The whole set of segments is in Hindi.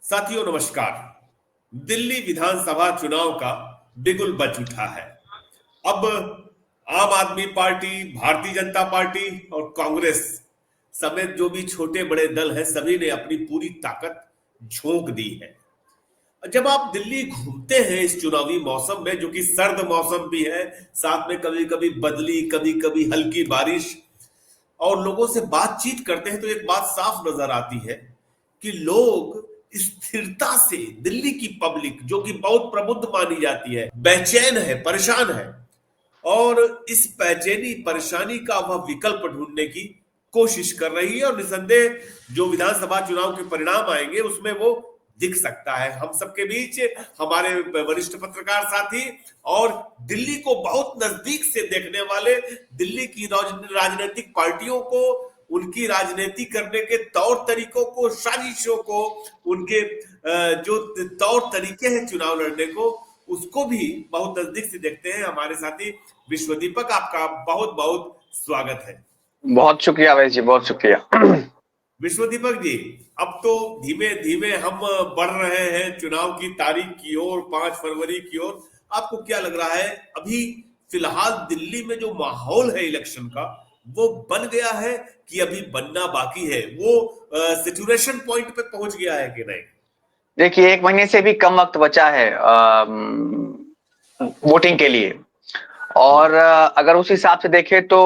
साथियों नमस्कार। दिल्ली विधानसभा चुनाव का बिगुल बज उठा है। अब आम आदमी पार्टी, भारतीय जनता पार्टी और कांग्रेस समेत जो भी छोटे बड़े दल हैं, सभी ने अपनी पूरी ताकत झोंक दी है। जब आप दिल्ली घूमते हैं इस चुनावी मौसम में, जो कि सर्द मौसम भी है, साथ में कभी कभी बदली, कभी कभी हल्की बारिश, और लोगों से बातचीत करते हैं, तो एक बात साफ नजर आती है कि लोग स्थिरता से, दिल्ली की पब्लिक जो कि बहुत प्रबुद्ध मानी जाती है, बेचैन है, परेशान है, और इस बेचैनी परेशानी का वह विकल्प ढूंढने की कोशिश कर रही है। और निसंदेह जो विधानसभा चुनाव के परिणाम आएंगे उसमें वो दिख सकता है। हम सबके बीच हमारे वरिष्ठ पत्रकार साथी और दिल्ली को बहुत नजदीक से देखने वाले, दिल्ली की राजनीतिक पार्टियों को, उनकी राजनीति करने के तौर तरीकों को, साजिशों को, उनके जो तौर तरीके हैं चुनाव लड़ने को, उसको भी बहुत नजदीक से देखते हैं। हमारे साथी विश्व दीपक, आपका बहुत बहुत स्वागत है। बहुत शुक्रिया अवैस जी, बहुत शुक्रिया। विश्व दीपक जी, अब तो धीमे धीमे हम बढ़ रहे हैं चुनाव की तारीख की ओर, 5 फरवरी की ओर। आपको क्या लग रहा है, अभी फिलहाल दिल्ली में जो माहौल है इलेक्शन का, वो बन गया है कि अभी बनना बाकी है? वो सिचुएशन पॉइंट पे पहुंच गया है कि नहीं? देखिए, 1 महीने से भी कम वक्त बचा है वोटिंग के लिए। और अगर उस हिसाब से देखें तो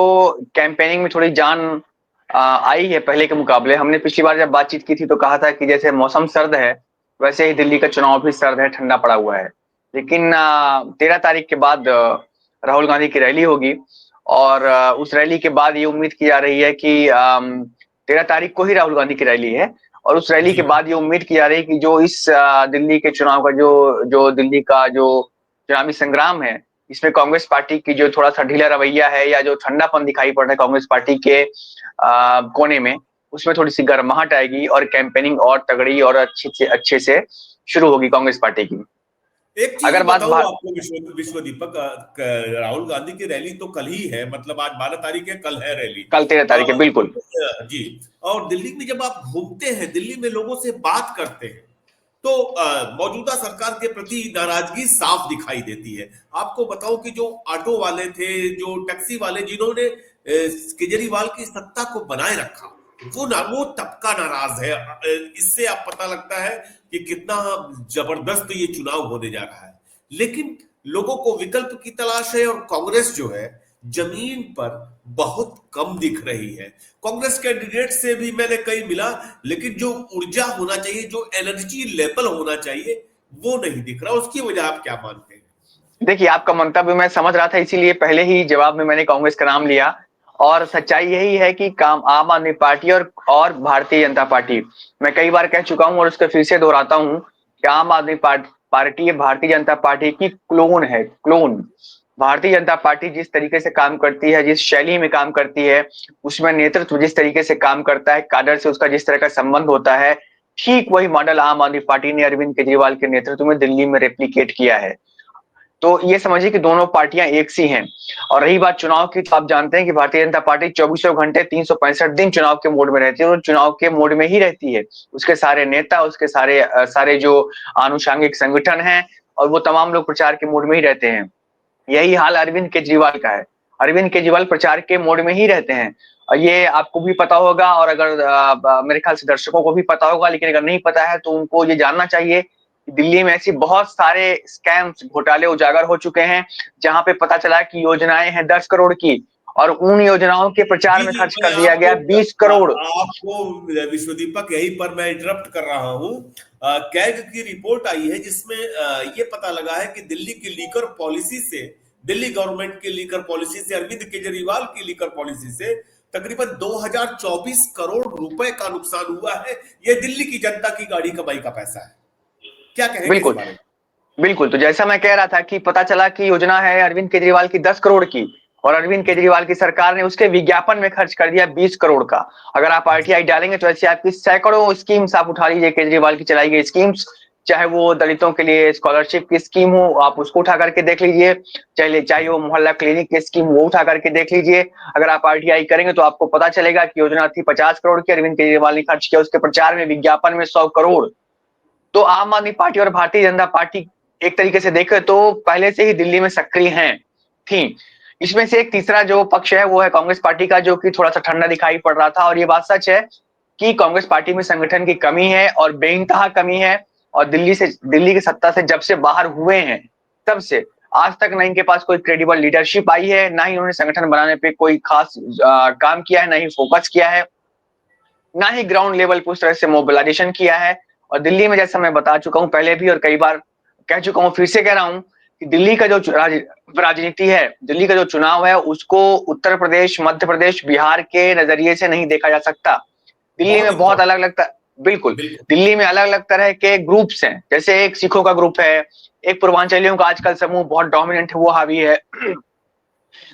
कैंपेनिंग में थोड़ी जान आई है पहले के मुकाबले। हमने पिछली बार जब बातचीत की थी तो कहा था कि जैसे मौसम सर्द है वैसे ही दिल्ली का चुनाव भी सर्द है, ठंडा पड़ा हुआ है। लेकिन 13 तारीख के बाद राहुल गांधी की रैली होगी और उस रैली के बाद ये उम्मीद की जा रही है कि 13 तारीख को ही राहुल गांधी की रैली है। और उस रैली के जी। बाद ये उम्मीद की जा रही है कि जो इस दिल्ली के चुनाव का जो दिल्ली का जो चुनावी संग्राम है, इसमें कांग्रेस पार्टी की जो थोड़ा सा ढीला रवैया है या जो ठंडापन दिखाई पड़ रहा है कांग्रेस पार्टी के कोने में, उसमें थोड़ी सी गर्माहट आएगी और कैंपेनिंग और तगड़ी और अच्छे से शुरू होगी कांग्रेस पार्टी की। एक चीज अगर बात बताऊं आपको विश्व दीपक, राहुल गांधी की रैली तो कल ही है, मतलब आज 12 तारीख है, कल है रैली। कल 13 तारीख है, बिल्कुल। जी। और दिल्ली में जब आप घूमते हैं, दिल्ली में लोगों से बात करते हैं, तो मौजूदा सरकार के प्रति नाराजगी साफ दिखाई देती है। आपको बताऊं कि जो ऑटो वाले थे, जो टैक्सी वाले, जिन्होंने केजरीवाल की सत्ता को बनाए रखा, वो तबका नाराज है। इससे आप पता लगता है कि कितना जबरदस्त ये चुनाव होने जा रहा है। लेकिन लोगों को विकल्प की तलाश है, और कांग्रेस जो है जमीन पर बहुत कम दिख रही है। कांग्रेस कैंडिडेट से भी मैंने कई मिला, लेकिन जो ऊर्जा होना चाहिए, जो एनर्जी लेवल होना चाहिए, वो नहीं दिख रहा। उसकी वजह आप क्या मानते हैं? देखिए, आपका मंतव्य मैं समझ रहा था, इसीलिए पहले ही जवाब में मैंने कांग्रेस का नाम लिया। और सच्चाई यही है कि काम आम आदमी पार्टी और भारतीय जनता पार्टी, मैं कई बार कह चुका हूं और उसको फिर से दोहराता हूं कि आम आदमी पार्टी भारतीय जनता पार्टी की क्लोन है, क्लोन। भारतीय जनता पार्टी जिस तरीके से काम करती है, जिस शैली में काम करती है, उसमें नेतृत्व जिस तरीके से काम करता है, काडर से उसका जिस तरह का संबंध होता है, ठीक वही मॉडल आम आदमी पार्टी ने अरविंद केजरीवाल के नेतृत्व में दिल्ली में रेप्लिकेट किया है। तो ये समझिए कि दोनों पार्टियां एक सी हैं। और रही बात चुनाव की, तो आप जानते हैं कि भारतीय जनता पार्टी 24 घंटे 365 दिन चुनाव के मोड में रहती है और चुनाव के मोड में ही रहती है। उसके सारे नेता, उसके सारे जो आनुषंगिक संगठन हैं, और वो तमाम लोग प्रचार के मोड में ही रहते हैं। यही हाल अरविंद केजरीवाल का है। अरविंद केजरीवाल प्रचार के मोड में ही रहते हैं, और ये आपको भी पता होगा, और अगर मेरे ख्याल से दर्शकों को भी पता होगा, लेकिन अगर नहीं पता है तो उनको ये जानना चाहिए कि दिल्ली में ऐसी बहुत सारे स्कैम्स, घोटाले उजागर हो चुके हैं, जहां पे पता चला कि योजनाएं हैं 10 करोड़ की, और उन योजनाओं के प्रचार जी में जी, खर्च मैं कर दिया गया 20 करोड़। आपको विश्व दीपक, यहीं पर मैं इंटरप्ट कर रहा हूं। कैग की रिपोर्ट आई है जिसमें ये पता लगा है कि दिल्ली की लीकर पॉलिसी से, दिल्ली गवर्नमेंट की लीकर पॉलिसी से, अरविंद केजरीवाल की लीकर पॉलिसी से तकरीबन 2024 करोड़ रुपए का नुकसान हुआ है। यह दिल्ली की जनता की गाड़ी कमाई का पैसा है। क्या कहेंगे इस बिल्कुल, बारे में? बिल्कुल। तो जैसा मैं कह रहा था कि पता चला कि योजना है अरविंद केजरीवाल की 10 करोड़ की, और अरविंद केजरीवाल की सरकार ने उसके विज्ञापन में खर्च कर दिया 20 करोड़ का। अगर आप आरटीआई डालेंगे तो ऐसे आपकी सैकड़ों स्कीम्स आप उठा लीजिए, केजरीवाल की चलाई गई स्कीम्स, चाहे वो दलितों के लिए स्कॉलरशिप की स्कीम हो, आप उसको उठा करके देख लीजिए, चाहे वो मोहल्ला क्लिनिक की स्कीम, वो उठा करके देख लीजिए। अगर आप आरटीआई करेंगे तो आपको पता चलेगा कि योजना थी 50 करोड़ की, अरविंद केजरीवाल ने खर्च किया उसके प्रचार में, विज्ञापन में 100 करोड़। तो तो आम आदमी पार्टी और भारतीय जनता पार्टी एक तरीके से देखें तो पहले से ही दिल्ली में सक्रिय हैं थी। इसमें से एक तीसरा जो पक्ष है वो है कांग्रेस पार्टी का, जो कि थोड़ा सा ठंडा दिखाई पड़ रहा था। और ये बात सच है कि कांग्रेस पार्टी में संगठन की कमी है और बेइंतहा कमी है। और दिल्ली की सत्ता से जब से बाहर हुए हैं तब से आज तक ना इनके पास कोई क्रेडिबल लीडरशिप आई है, ना ही उन्होंने संगठन बनाने पे कोई खास काम किया है, ना ही फोकस किया है, ना ही ग्राउंड लेवल पर उस तरह से मोबिलाइजेशन किया है। और दिल्ली में जैसा मैं बता चुका हूं पहले भी और कई बार कह चुका हूं, फिर से कह रहा हूं कि दिल्ली का जो राजनीति है, दिल्ली का जो चुनाव है, उसको उत्तर प्रदेश, मध्य प्रदेश, बिहार के नजरिए से नहीं देखा जा सकता। दिल्ली में बहुत अलग अलग बिल्कुल, दिल्ली में अलग अलग तरह के ग्रुप्स हैं। जैसे एक सिखों का ग्रुप है, एक पूर्वांचलियों का आजकल समूह बहुत डोमिनेंट है, वो हावी है।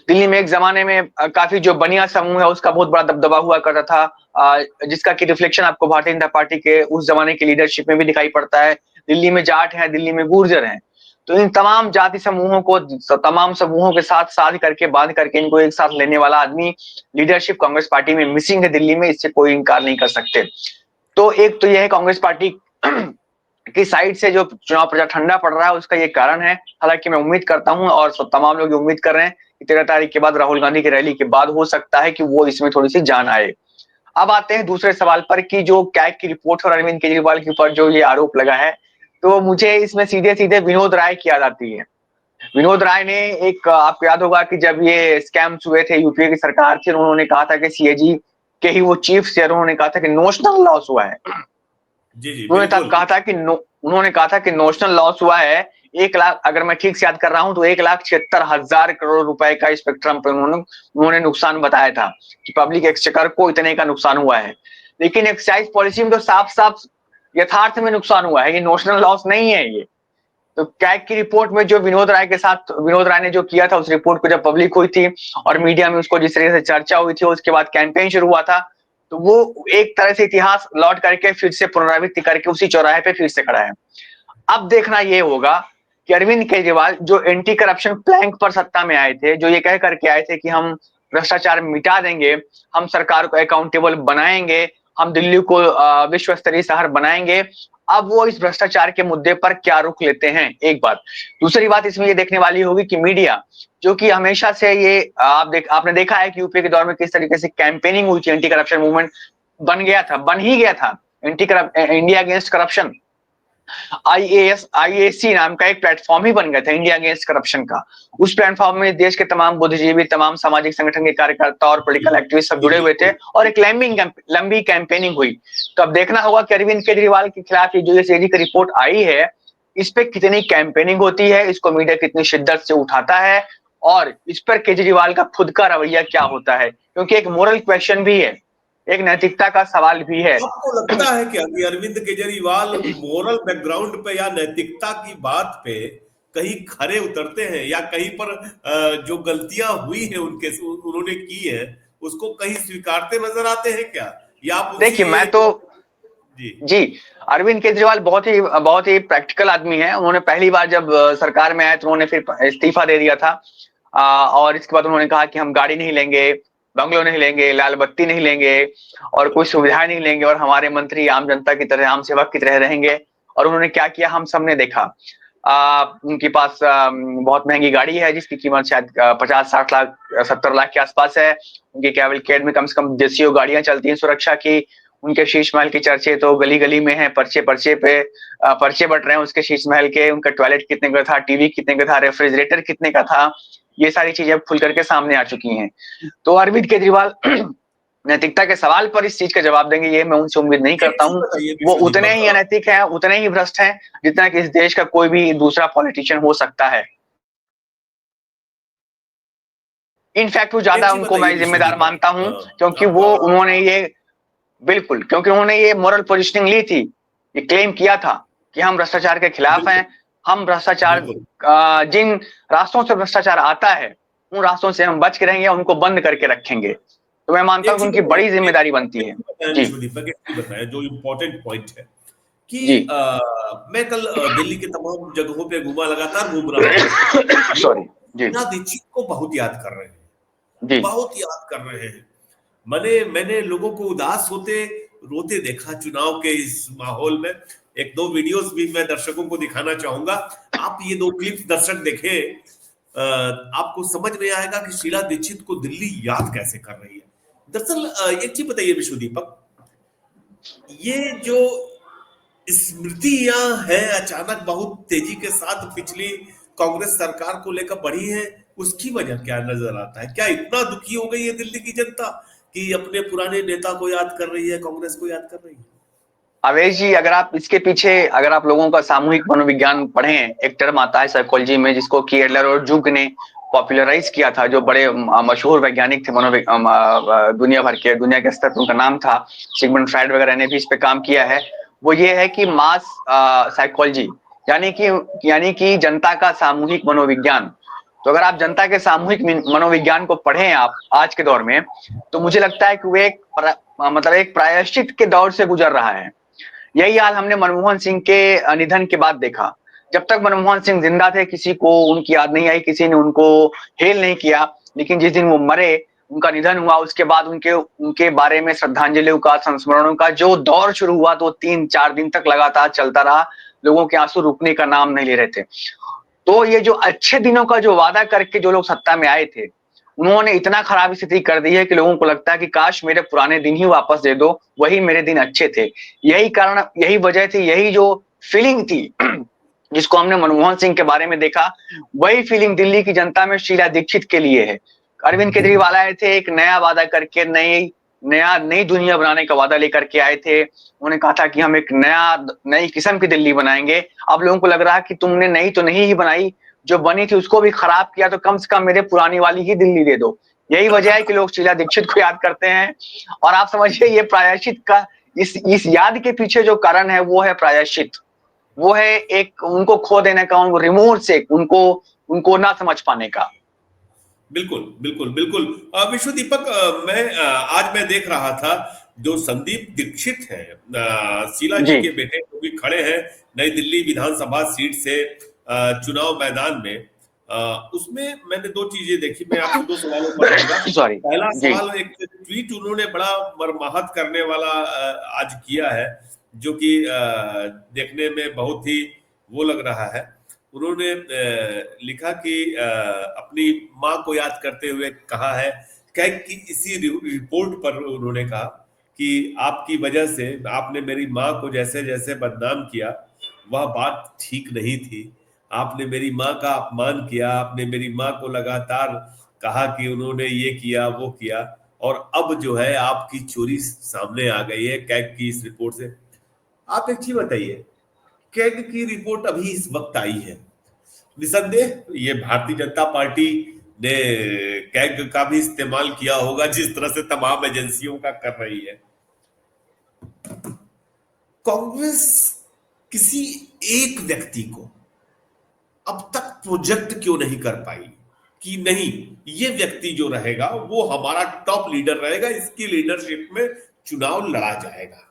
दिल्ली में एक जमाने में काफी जो बनिया समूह है उसका बहुत बड़ा दबदबा हुआ करता था, जिसका की रिफ्लेक्शन आपको भारतीय जनता पार्टी के उस जमाने की लीडरशिप में भी दिखाई पड़ता है। दिल्ली में जाट है, दिल्ली में गुर्जर है। तो इन तमाम जाति समूहों को, तमाम समूहों के साथ साथ करके बांध करके इनको एक साथ लेने वाला आदमी लीडरशिप कांग्रेस पार्टी में मिसिंग है दिल्ली में, इससे कोई इंकार नहीं कर सकते। तो एक तो यह है कांग्रेस पार्टी की साइड से जो चुनाव प्रचार ठंडा पड़ रहा है उसका ये कारण है। हालांकि मैं उम्मीद करता हूं और तमाम लोग उम्मीद कर रहे हैं कि 13 तारीख के बाद, राहुल गांधी की रैली के बाद हो सकता है कि वो इसमें थोड़ी सी जान आए। अब आते हैं दूसरे सवाल पर कि जो कैग की रिपोर्ट और अरविंद केजरीवाल के ऊपर जो ये आरोप लगा है, तो मुझे इसमें सीधे सीधे विनोद राय की याद आती है। विनोद राय ने एक, आपको याद होगा कि जब ये स्कैम्स हुए थे, यूपीए की सरकार थी, उन्होंने कहा था कि सीएजी के ही वो चीफ थे, उन्होंने कहा था कि नोशनल लॉस हुआ है। जी जी उन्होंने तब कहा था कि उन्होंने कहा था कि नोशनल लॉस हुआ है 1 लाख, अगर मैं ठीक से याद कर रहा हूं तो 1,76,000 करोड़ रुपए का स्पेक्ट्रम पर उन्होंने नुकसान बताया था कि पब्लिक एक्सचेकर को इतने का नुकसान हुआ है। लेकिन एक्साइज पॉलिसी में तो साफ साफ यथार्थ में नुकसान हुआ है, ये नोशनल लॉस नहीं है। ये तो कैग की रिपोर्ट में जो विनोद राय ने जो किया था, उस रिपोर्ट को जब पब्लिक हुई थी और मीडिया में उसको जिस तरह से चर्चा हुई थी, उसके बाद कैंपेन शुरू हुआ था, तो वो एक तरह से इतिहास लौट करके फिर से पुनरावृत्ति करके उसी चौराहे पे फिर से खड़ा है। अब देखना ये होगा कि अरविंद केजरीवाल जो एंटी करप्शन प्लैंक पर सत्ता में आए थे, जो ये कह करके आए थे कि हम भ्रष्टाचार मिटा देंगे, हम सरकार को अकाउंटेबल बनाएंगे, हम दिल्ली को विश्व स्तरीय शहर बनाएंगे, अब वो इस भ्रष्टाचार के मुद्दे पर क्या रुख लेते हैं, एक बात। दूसरी बात इसमें ये देखने वाली होगी कि मीडिया, जो कि हमेशा से ये आपने देखा है कि यूपीए के दौर में किस तरीके से कैंपेनिंग हुई थी, एंटी करप्शन मूवमेंट बन ही गया था, इंडिया अगेंस्ट करप्शन, आईएसी नाम का एक प्लेटफॉर्म ही बन गया था इंडिया अगेंस्ट करप्शन का। उस प्लेटफॉर्म में देश के तमाम बुद्धिजीवी, तमाम सामाजिक संगठन के कार्यकर्ता और पॉलिटिकल एक्टिविस्ट सब जुड़े हुए थे और एक लंबी कैंपेनिंग हुई। तो अब देखना होगा कि अरविंद केजरीवाल के खिलाफ ये जो सीएजी की रिपोर्ट आई है, इस पे कितनी कैंपेनिंग होती है, इसको मीडिया कितनी शिद्दत से उठाता है और इस पर केजरीवाल का खुद का रवैया क्या होता है, क्योंकि एक मोरल क्वेश्चन भी है, एक नैतिकता का सवाल भी है। आपको लगता है क्या कि अरविंद केजरीवाल मोरल बैकग्राउंड पे या नैतिकता की बात पे कहीं खरे उतरते हैं, या कहीं पर जो गलतियां हुई है उन्होंने की है उसको कहीं स्वीकारते नजर आते हैं क्या? या देखिए, मैं तो जी अरविंद केजरीवाल बहुत ही प्रैक्टिकल आदमी है। उन्होंने पहली बार जब सरकार में आए तो उन्होंने फिर इस्तीफा दे दिया था, और इसके बाद उन्होंने कहा कि हम गाड़ी नहीं लेंगे, बंगलो नहीं लेंगे, लाल बत्ती नहीं लेंगे और कोई सुविधाएं नहीं लेंगे, और हमारे मंत्री आम जनता की तरह, आम सेवक की तरह रहेंगे। और उन्होंने क्या किया हम सबने देखा। उनके पास बहुत महंगी गाड़ी है जिसकी कीमत शायद 50-60 लाख 70 लाख के आसपास है। उनके कैवलकेड में कम से कम देसी गाड़ियां चलती हैं सुरक्षा की। उनके शीश महल के चर्चे तो गली गली में है, पर्चे बट रहे हैं उसके शीश महल के। उनका टॉयलेट कितने का था, टीवी कितने का था, रेफ्रिजरेटर कितने का था, ये सारी चीजें खुल करके सामने आ चुकी हैं। तो अरविंद केजरीवाल नैतिकता के सवाल पर इस चीज का जवाब देंगे, ये मैं उनसे उम्मीद नहीं करता हूँ। वो उतने ही अनैतिक हैं, उतने ही भ्रष्ट हैं जितना कि इस देश का कोई भी दूसरा पॉलिटिशियन हो सकता है। इनफैक्ट वो ज्यादा उनको मैं जिम्मेदार मानता हूं, क्योंकि उन्होंने ये मोरल पोजिशनिंग ली थी, ये क्लेम किया था कि हम भ्रष्टाचार के खिलाफ हैं, हम भ्रष्टाचार, जिन रास्तों से भ्रष्टाचार आता है उन रास्तों से हम बच के रहेंगे, उनको बंद करके रखेंगे। तो मैं मानता हूं कि उनकी बड़ी जिम्मेदारी बनती है। जी बताया जो इम्पोर्टेंट पॉइंट है कि मैं कल दिल्ली के तमाम जगहों पे घूमा, लगातार घूम रहा हूँ। सॉरी जी, दीक्षित को बहुत याद कर रहे हैं, जी, बहुत याद कर रहे हैं। मैंने लोगों को उदास होते रोते देखा चुनाव के इस माहौल में। एक दो वीडियोस भी मैं दर्शकों को दिखाना चाहूंगा। आप ये दो क्लिप्स दर्शक देखें, आपको समझ में आएगा कि शीला दीक्षित को दिल्ली याद कैसे कर रही है। दरअसल एक चीज बताइए विश्व दीपक, ये जो स्मृतियां हैं अचानक बहुत तेजी के साथ पिछली कांग्रेस सरकार को लेकर बढ़ी है, उसकी वजह क्या नजर आता है? क्या इतना दुखी हो गई है दिल्ली की जनता कि अपने पुराने नेता को याद कर रही है, कांग्रेस को याद कर रही है? अवेश जी, अगर आप इसके पीछे अगर आप लोगों का सामूहिक मनोविज्ञान पढ़ें, एक टर्म आता है साइकोलॉजी में जिसको कि एडलर और जुग ने पॉपुलराइज किया था, जो बड़े मशहूर वैज्ञानिक थे दुनिया के स्तर पर उनका नाम था, सिगमंड फ्राइड वगैरह ने भी इस पे काम किया है। वो ये है कि मास साइकोलॉजी, यानी कि जनता का सामूहिक मनोविज्ञान। तो अगर आप जनता के सामूहिक मनोविज्ञान को पढ़ें आप आज के दौर में, तो मुझे लगता है कि वो एक प्रायश्चित के दौर से गुजर रहा है। यही हाल हमने मनमोहन सिंह के निधन के बाद देखा। जब तक मनमोहन सिंह जिंदा थे किसी को उनकी याद नहीं आई, किसी ने उनको हेल नहीं किया, लेकिन जिस दिन वो मरे, उनका निधन हुआ, उसके बाद उनके बारे में श्रद्धांजलियों का, संस्मरणों का जो दौर शुरू हुआ तो 3-4 दिन तक लगातार चलता रहा। लोगों के आंसू रुकने का नाम नहीं ले रहे थे। तो ये जो अच्छे दिनों का जो वादा करके जो लोग सत्ता में आए थे, उन्होंने इतना खराब स्थिति कर दी है कि लोगों को लगता है कि काश मेरे पुराने दिन ही वापस दे दो, वही मेरे दिन अच्छे थे। यही कारण, यही वजह थी, यही जो फीलिंग थी जिसको हमने मनमोहन सिंह के बारे में देखा, वही फीलिंग दिल्ली की जनता में शीला दीक्षित के लिए है। अरविंद केजरीवाल आए थे एक नया वादा करके, नई दुनिया बनाने का वादा लेकर के आए थे। उन्होंने कहा था कि हम एक नई किस्म की दिल्ली बनाएंगे। अब लोगों को लग रहा है कि तुमने नई तो नहीं ही बनाई, जो बनी थी उसको भी खराब किया, तो कम से कम मेरे पुरानी वाली ही दिल्ली दे दो। यही वजह है कि लोग शीला दीक्षित को याद करते हैं। और आप समझिए ये प्रायश्चित का, इस याद के पीछे जो कारण है वो है प्रायश्चित। वो है एक उनको खो देने का, उनको रिमोर्स, एक उनको ना समझ पाने का। बिल्कुल बिल्कुल बिल्कुल। विश्व दीपक, आज मैं देख रहा था जो संदीप दीक्षित है, शीला जी के बेटे जो भी खड़े हैं नई दिल्ली विधानसभा सीट से चुनाव मैदान में, उसमें मैंने दो चीजें देखी। मैं आपसे दो सवालों पर रहूंगा। पहला सवाल, एक ट्वीट उन्होंने बड़ा मरमाहत करने वाला आज किया है, जो कि देखने में बहुत ही वो लग रहा है। उन्होंने लिखा कि अपनी माँ को याद करते हुए कहा है कि इसी रिपोर्ट पर उन्होंने कहा कि आपकी वजह से आपने मेरी माँ को जैसे जैसे बदनाम किया, वह बात ठीक नहीं थी। आपने मेरी माँ का अपमान किया, आपने मेरी माँ को लगातार कहा कि उन्होंने ये किया वो किया, और अब जो है आपकी चोरी सामने आ गई है कैग की इस रिपोर्ट से। आप एक चीज बताइए, कैग की रिपोर्ट अभी इस वक्त आई है, निसंदेह ये भारतीय जनता पार्टी ने कैग का भी इस्तेमाल किया होगा जिस तरह से तमाम एजेंसियों का कर रही है। कांग्रेस किसी एक व्यक्ति को अब तक प्रोजेक्ट क्यों नहीं कर पाई कि नहीं, ये व्यक्ति जो रहेगा वो हमारा टॉप लीडर रहेगा, इसकी लीडरशिप में चुनाव लड़ा जाएगा?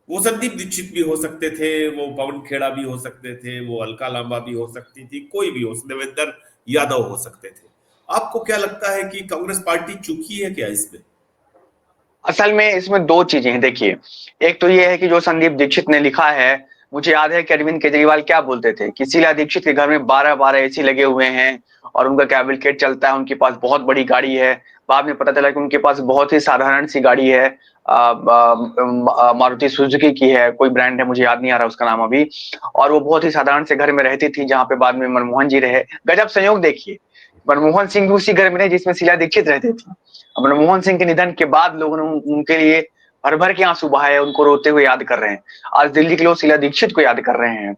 वो संदीप दीक्षित भी हो सकते थे, वो पवन खेड़ा भी हो सकते थे, वो अलका लांबा भी हो सकती थी, कोई भी हो, देवेंद्र यादव हो सकते थे। आपको क्या लगता है कि कांग्रेस पार्टी चूकी है क्या इसमें? असल में इसमें दो चीजें हैं। देखिए, एक तो ये है कि जो संदीप दीक्षित ने लिखा है, मुझे याद है कि अरविंद केजरीवाल क्या बोलते थे कि शीला दीक्षित के घर में 12-12 एसी लगे हुए हैं और उनका कैबिनेट चलता है, उनके पास बहुत बड़ी गाड़ी है। बाद में पता चला कि उनके पास बहुत ही साधारण सी गाड़ी है, मारुति सुजुकी की है, कोई ब्रांड है, मुझे याद नहीं आ रहा उसका नाम अभी। और वो बहुत ही साधारण से घर में रहती थी जहां पे बाद में मनमोहन जी रहे। गजब संयोग देखिए, मनमोहन सिंह भी उसी घर में रहे जिसमें शीला दीक्षित रहती थी। मनमोहन सिंह के निधन के बाद लोगों ने उनके लिए भर भर के आंसू बहाए, उनको रोते हुए याद कर रहे हैं। आज दिल्ली के लोग शीला दीक्षित को याद कर रहे हैं।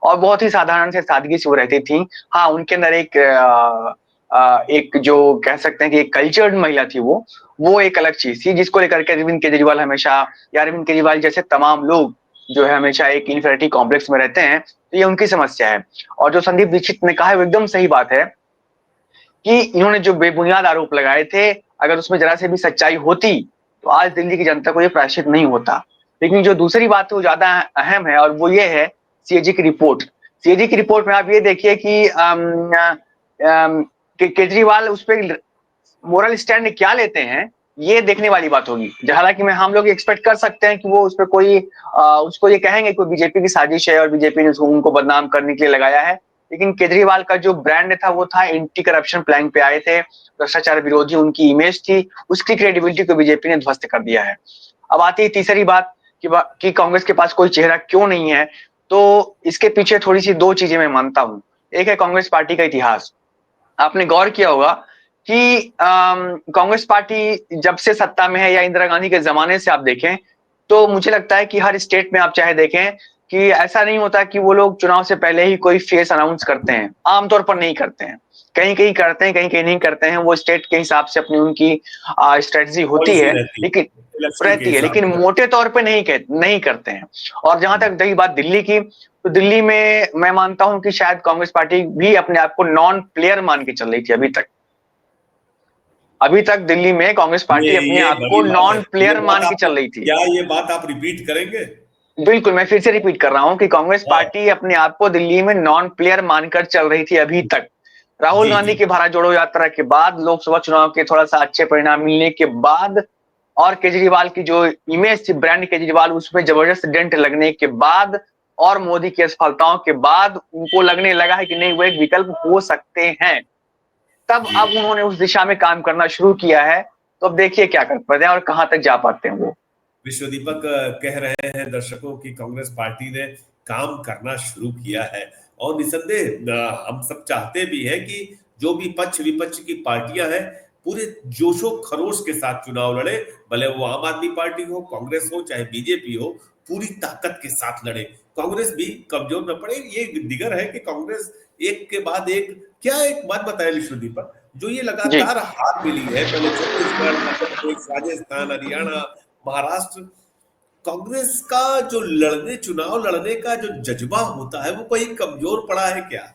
और बहुत ही साधारण से सादगी से वो रहती थी। हाँ, उनके अंदर एक जो कह सकते हैं कि एक कल्चर्ड महिला थी, वो एक अलग चीज थी जिसको लेकर के अरविंद केजरीवाल हमेशा, या अरविंद केजरीवाल जैसे तमाम लोग जो है हमेशा एक इन्फेरिटी कॉम्प्लेक्स में रहते हैं। तो ये उनकी समस्या है। और जो संदीप दीक्षित ने कहा है वो एकदम सही बात है कि इन्होंने जो बेबुनियाद आरोप लगाए थे, अगर उसमें जरा से भी सच्चाई होती तो आज दिल्ली की जनता को ये प्रायश्चित नहीं होता। लेकिन जो दूसरी बात है वो ज्यादा अहम है, और वो ये है सीएजी की रिपोर्ट। सीएजी की रिपोर्ट में आप ये देखिए कि केजरीवाल उस पर मोरल स्टैंड क्या लेते हैं ये देखने वाली बात होगी। हालांकि मैं हम लोग एक्सपेक्ट कर सकते हैं कि वो उस पर कोई उसको ये कहेंगे कोई बीजेपी की साजिश है और बीजेपी ने उनको बदनाम करने के लिए लगाया है। लेकिन केजरीवाल का जो ब्रांड था वो था एंटी करप्शन प्लान पे आए थे, भ्रष्टाचार विरोधी उनकी इमेज थी, उसकी क्रेडिबिलिटी को बीजेपी ने ध्वस्त कर दिया है। अब आती है तीसरी बात कि कांग्रेस के पास कोई चेहरा क्यों नहीं है। तो इसके पीछे थोड़ी सी दो चीजें मैं मानता हूं। एक है कांग्रेस पार्टी का इतिहास। आपने गौर किया होगा कि कांग्रेस पार्टी जब से सत्ता में है या इंदिरा गांधी के जमाने से आप देखें तो मुझे लगता है कि हर स्टेट में आप चाहे देखें कि ऐसा नहीं होता कि वो लोग चुनाव से पहले ही कोई फेस अनाउंस करते हैं। आमतौर पर नहीं करते हैं, कहीं कहीं करते हैं, कहीं कहीं नहीं करते हैं। वो स्टेट के हिसाब से अपनी उनकी स्ट्रेटजी होती पॉलिसी है, लेकिन इलेक्शन के रहती है, हिसाब लेकिन से। मोटे तौर पे नहीं करते हैं। और जहां तक रही बात दिल्ली की, तो दिल्ली में मैं मानता हूं कि शायद कांग्रेस पार्टी भी अपने आप को नॉन प्लेयर मान के चल रही थी अभी तक। अभी तक दिल्ली में कांग्रेस ये पार्टी अपने ये आप को बड़ी बात है। नॉन ये प्लेयर बात मान के आप, चल रही थी। क्या ये बात आप रिपीट करेंगे? बिल्कुल, मैं फिर से रिपीट कर रहा हूं कि कांग्रेस हाँ। पार्टी अपने आप को दिल्ली में नॉन प्लेयर मानकर चल रही थी अभी तक। राहुल जी गांधी जी। की भारत जोड़ो यात्रा के बाद, लोकसभा चुनाव के थोड़ा सा अच्छे परिणाम मिलने के बाद और केजरीवाल की जो इमेज थी, ब्रांड केजरीवाल, उसमें जबरदस्त डेंट लगने के बाद और मोदी की असफलताओं के बाद उनको लगने लगा है कि नहीं वो एक विकल्प हो सकते हैं। तब जी। अब उन्होंने उस दिशा में काम करना शुरू किया है। तो अब देखिए क्या कर पाते हैं और कहां तक जा पाते हैं वो। विश्व दीपक कह रहे हैं दर्शकों की कांग्रेस पार्टी ने काम करना शुरू किया है। और निसंदेह हम सब चाहते भी हैं कि जो भी पक्ष विपक्ष की पार्टियां हैं पूरे जोशो खरोश के साथ चुनाव लड़े, भले वो आम आदमी पार्टी हो, कांग्रेस हो, चाहे बीजेपी हो, पूरी ताकत के साथ लड़े। कांग्रेस भी कमजोर न पड़े। ये दिगर है कि कांग्रेस एक के बाद एक, क्या एक बात बताए विश्व दीपक, जो ये जी लगातार हार मिली है, पहले छत्तीसगढ़, मध्य प्रदेश, राजस्थान, हरियाणा, महाराष्ट्र, कांग्रेस का जो चुनाव लड़ने का जो जज्बा होता है वो कहीं कमजोर पड़ा है क्या?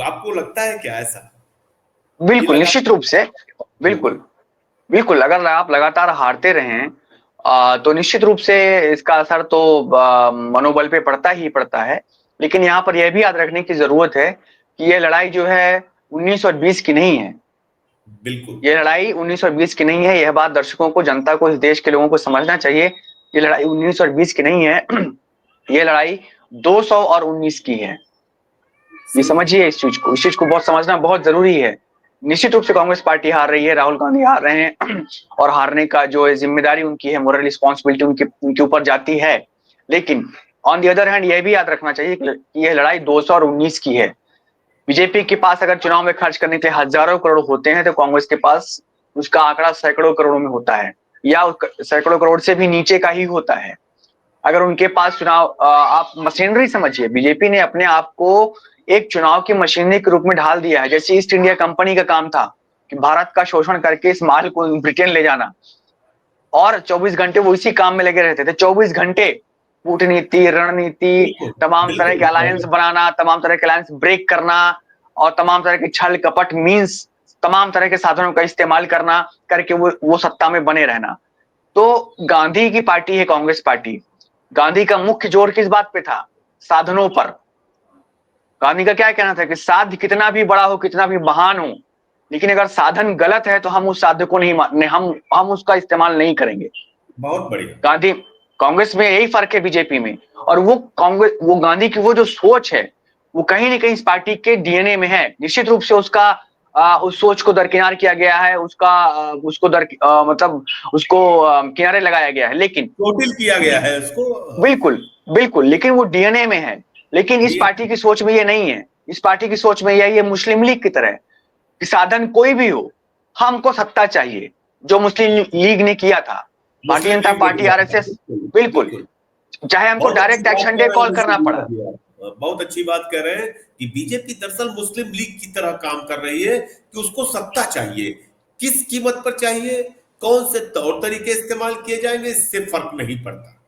आपको लगता है क्या ऐसा? ये बिल्कुल, लगा। निश्चित रूप से। हम्म। बिल्कुल, बिल्कुल, अगर आप लगातार हारते रहें तो निश्चित रूप से इसका असर तो मनोबल पे पड़ता ही पड़ता है। लेकिन यहाँ पर यह भी याद रखने की जरूरत है कि यह लड़ाई जो है 1920 की नहीं है। बिल्कुल। ये लड़ाई 1920 की नहीं है। यह बात दर्शकों को, जनता को, इस देश के लोगों को समझना चाहिए। ये लड़ाई 1920 की नहीं है। ये लड़ाई 200 और 19 की है। ये सही है। समझिए इस चीज को बहुत समझना बहुत जरूरी है। निश्चित रूप से कांग्रेस पार्टी हार रही है, राहुल गांधी हार रहे हैं और हारने का जो है जिम्मेदारी उनकी है, मोरल रिस्पॉन्सिबिलिटी उनके उनके ऊपर जाती है। लेकिन ऑन दी अदर हैंड यह भी याद रखना चाहिए कि यह लड़ाई 200 और 19 की है। बीजेपी के पास अगर चुनाव में खर्च करने के लिए हजारों करोड़ होते हैं तो कांग्रेस के पास उसका आंकड़ा सैकड़ों करोड़ों में होता है, या सैकड़ों करोड़ से भी नीचे का ही होता है। अगर उनके पास चुनाव आप मशीनरी समझिए, बीजेपी ने अपने आप को एक चुनाव की मशीनरी के रूप में ढाल दिया है। जैसे ईस्ट इंडिया कंपनी का काम था कि भारत का शोषण करके इस माल को ब्रिटेन ले जाना, और 24 घंटे वो इसी काम में लगे रहते थे। 24 घंटे कूटनीति, रणनीति, बिल्कुल तमाम तरह के अलायंस बिल्कुल। बनाना, तमाम तरह के अलायंस ब्रेक करना और तमाम तरह के छल कपट मीन्स, तमाम तरह के साधनों का इस्तेमाल करना करके वो सत्ता में बने रहना। तो गांधी की पार्टी है कांग्रेस पार्टी। गांधी का मुख्य जोर किस बात पे था? साधनों पर। गांधी का क्या कहना था कि साध्य कितना भी बड़ा हो, कितना भी महान हो, लेकिन अगर साधन गलत है तो हम उस साध्य को नहीं मानने, हम उसका इस्तेमाल नहीं करेंगे। बहुत बढ़िया। गांधी, कांग्रेस में यही फर्क है बीजेपी में। और वो गांधी की वो जो सोच है वो कहीं ना कहीं इस पार्टी के डीएनए में है। निश्चित रूप से उसका उस सोच को दरकिनार किया गया है, मतलब उसको किनारे लगाया गया है। लेकिन टोटल किया गया है उसको। बिल्कुल, बिल्कुल, लेकिन वो डीएनए में है। लेकिन इस ये पार्टी की सोच में ये नहीं है। इस पार्टी की सोच में यह मुस्लिम लीग की तरह है कि साधन कोई भी हो, हमको सत्ता चाहिए, जो मुस्लिम लीग ने किया था, भारतीय मुस्लिम जनता लीग ने पार्टी, किया था। आरएसएस। बिल्कुल बिल्कुड़, बिल्कुल। चाहे हमको बहुत अच्छी डायरेक्ट बात एक्शन कह डे रहे कॉल हैं विश्व करना पड़ा। दीपक जी आप। बहुत अच्छी बात कह रहे हैं कि बीजेपी दरअसल मुस्लिम लीग की तरह काम कर रही है कि उसको सत्ता चाहिए, किस कीमत पर चाहिए, कौन से तौर तरीके इस्तेमाल किए जाएंगे, इससे फर्क नहीं पड़ता।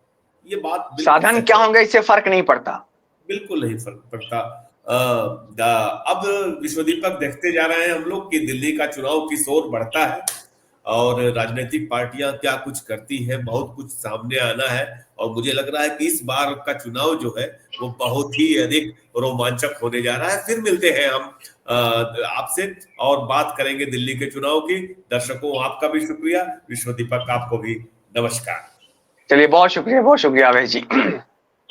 ये बात बिल्कुल साधन सच क्या है। होंगे इससे फर्क नहीं पड़ता। बिल्कुल नहीं फर्क पड़ता। अब विश्व दीपक देखते जा रहे हैं हम लोग कि दिल्ली का चुनाव किस ओर बढ़ता है। और राजनीतिक पार्टियां क्या कुछ करती हैं, बहुत कुछ सामने आना है। और मुझे लग रहा है कि इस बार का चुनाव जो है वो बहुत ही अधिक रोमांचक होने जा रहा है। फिर मिलते हैं हम आपसे और बात करेंगे दिल्ली के चुनाव की। दर्शकों, आपका भी शुक्रिया। विश्व दीपक, आपको भी नमस्कार। चलिए, बहुत शुक्रिया अवैध जी।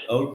और